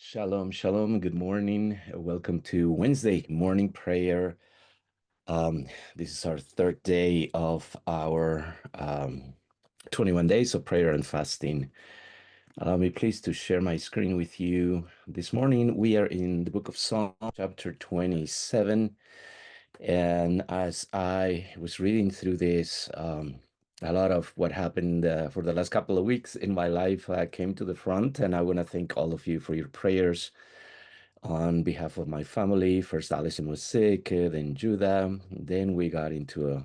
Shalom, shalom. Good morning. Welcome to Wednesday morning prayer. Um, this is our third day of our 21 days of prayer and fasting. Allow me, please, to share my screen with you. This morning, we are in the book of Psalms, chapter 27. And as I was reading through this, a lot of what happened for the last couple of weeks in my life came to the front. And I want to thank all of you for your prayers on behalf of my family. First, Allison was sick, then Judah. Then we got into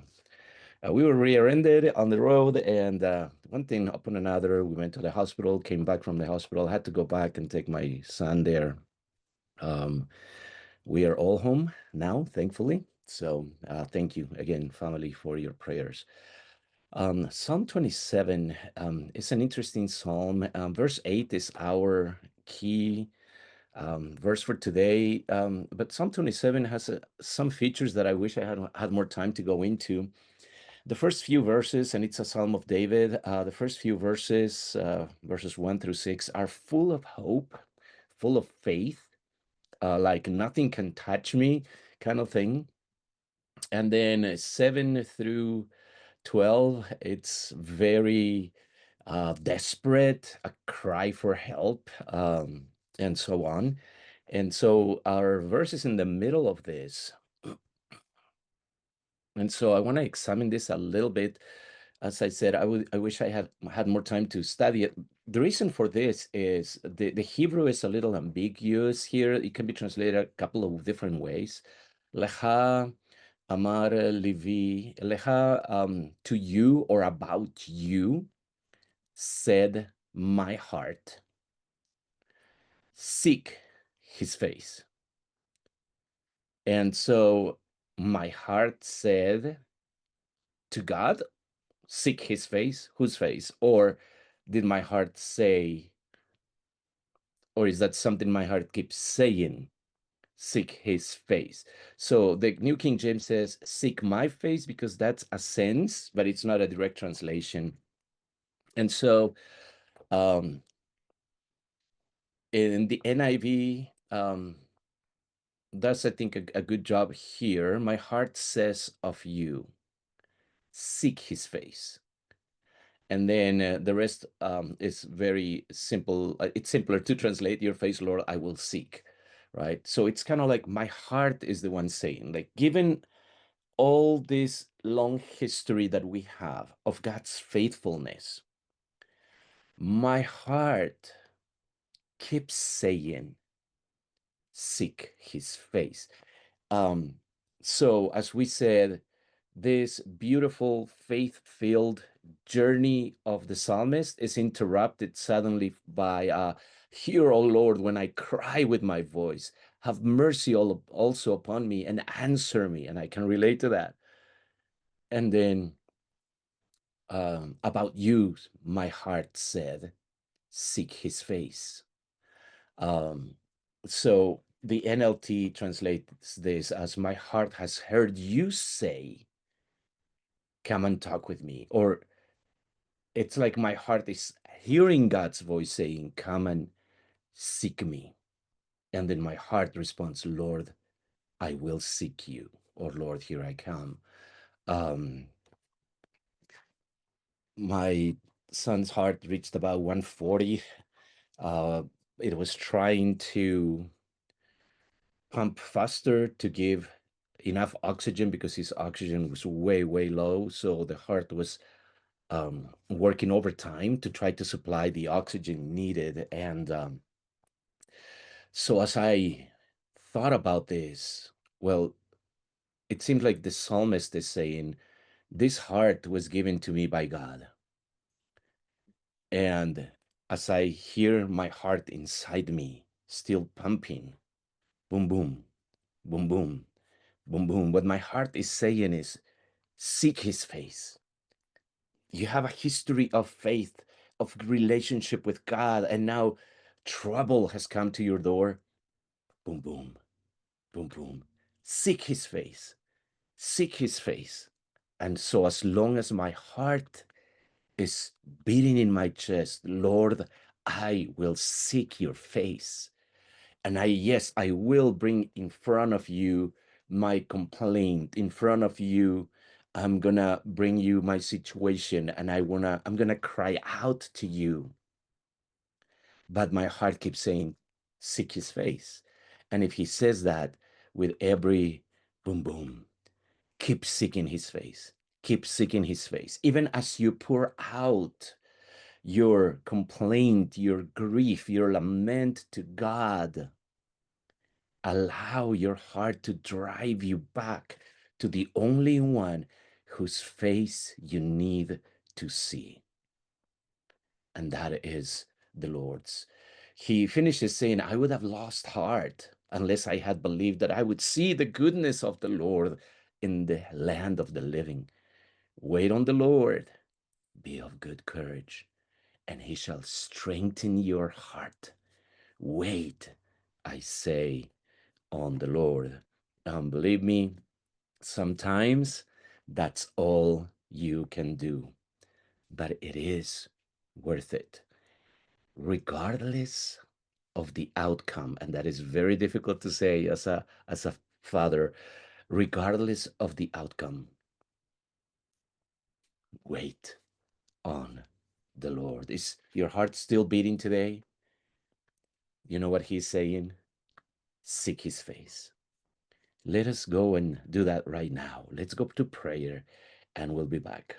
we were rear-ended on the road, and one thing upon another. We went to the hospital, came back from the hospital, had to go back and take my son there. Um, we are all home now, thankfully. So thank you again, family, for your prayers. Psalm 27 is an interesting psalm. Verse 8 is our key verse for today. But Psalm 27 has some features that I wish I had more time to go into. The first few verses, and it's a Psalm of David, the first few verses, verses 1 through 6, are full of hope, full of faith, like nothing can touch me kind of thing. And then 7 through 12, it's very desperate, a cry for help, and so on. And so our verse is in the middle of this. And so I want to examine this a little bit. As I said, I wish I had more time to study it. The reason for this is the Hebrew is a little ambiguous here. It can be translated a couple of different ways. Lecha amar livi, lecha, to you or about you, said my heart, seek his face. And so my heart said to God, seek his face. Whose face? Or did my heart say, or is that something my heart keeps saying? Seek his face. So the New King James says, seek my face, because that's a sense, but it's not a direct translation. And so in the NIV, does, I think, a good job here. My heart says of you, seek his face. And then the rest is very simple. It's simpler to translate, your face, Lord, I will seek, right? So it's kind of like my heart is the one saying, like, given all this long history that we have of God's faithfulness, my heart keeps saying, seek his face. So as we said, this beautiful faith-filled journey of the psalmist is interrupted suddenly by hear, O Lord, when I cry with my voice, have mercy also upon me and answer me. And I can relate to that. And then about you, my heart said, seek his face. Um, so the NLT translates this as, my heart has heard you say, come and talk with me. Or it's like my heart is hearing God's voice saying, come and seek me. And then my heart responds, Lord, I will seek you. Or Lord, here I come. My son's heart reached about 140. It was trying to pump faster to give enough oxygen because his oxygen was way, way low. So the heart was working overtime to try to supply the oxygen needed. And so as I thought about this, well, it seems like the psalmist is saying, this heart was given to me by God. And as I hear my heart inside me still pumping, boom, boom, boom, boom, boom, boom, what my heart is saying is, seek his face. You have a history of faith, of relationship with God, and now trouble has come to your door. Boom, boom, boom, boom. Seek his face. Seek his face. And so as long as my heart is beating in my chest, Lord, I will seek your face. And yes, I will bring in front of you my complaint. In front of you, I'm gonna bring you my situation, and I'm gonna cry out to you. But my heart keeps saying, seek his face. And if he says that with every boom, boom, keep seeking his face. Keep seeking his face. Even as you pour out your complaint, your grief, your lament to God, allow your heart to drive you back to the only one whose face you need to see. And that is the Lord's. He finishes saying, I would have lost heart unless I had believed that I would see the goodness of the Lord in the land of the living. Wait on the Lord, be of good courage, and he shall strengthen your heart. Wait, I say, on the Lord. Believe me, sometimes that's all you can do, but it is worth it, regardless of the outcome. And that is very difficult to say as a father. Regardless of the outcome, wait on the Lord. Is your heart still beating today? You know what he's saying? Seek his face. Let us go and do that right now. Let's go to prayer and we'll be back.